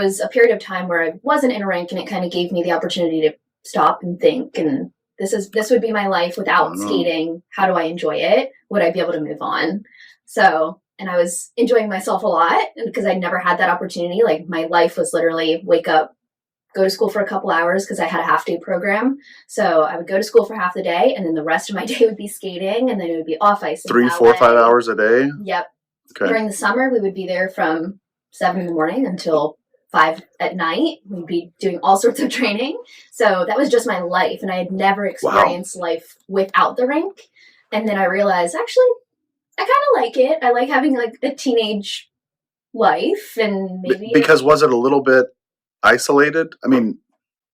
was a period of time where I wasn't in a rink, and it kind of gave me the opportunity to stop and think, and this would be my life without skating. How do I enjoy it? Would I be able to move on? So, and I was enjoying myself a lot because I never had that opportunity. Like, my life was literally wake up, go to school for a couple hours because I had a half-day program. So I would go to school for half the day, and then the rest of my day would be skating, and then it would be off ice. 3, 4, 5 hours a day? Yep. Okay. During the summer, we would be there from 7 in the morning until 5 at night. We'd be doing all sorts of training. So that was just my life, and I had never experienced life without the rink. And then I realized, actually, I kind of like it. I like having like a teenage life, and maybe because was it a little bit isolated? I mean,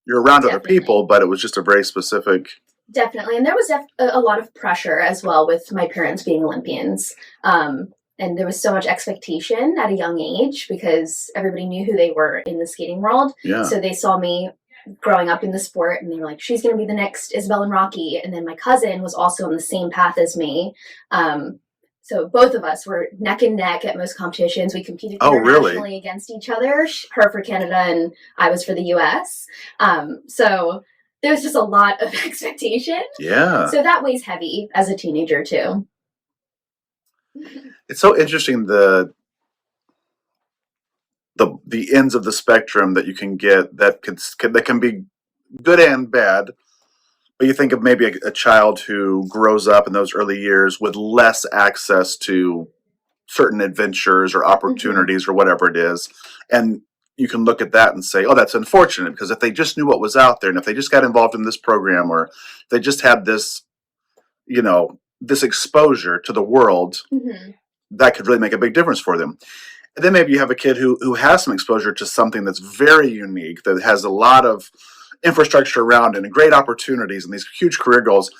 you're around other people, but it was just a very specific. Definitely, and there was a lot of pressure as well with my parents being Olympians. And there was so much expectation at a young age because everybody knew who they were in the skating world. Yeah. So they saw me growing up in the sport, and they were like, she's going to be the next Isabel and Rocky. And then my cousin was also on the same path as me. So both of us were neck and neck at most competitions. We competed internationally against each other, her for Canada and I was for the US. So there was just a lot of expectation. Yeah. So that weighs heavy as a teenager too. It's so interesting the ends of the spectrum that you can get that can be good and bad. But you think of maybe a child who grows up in those early years with less access to certain adventures or opportunities or whatever it is, and you can look at that and say, oh, that's unfortunate, because if they just knew what was out there, and if they just got involved in this program, or they just had this, this exposure to the world, that could really make a big difference for them. And then maybe you have a kid who has some exposure to something that's very unique, that has a lot of infrastructure around it and great opportunities and these huge career goals,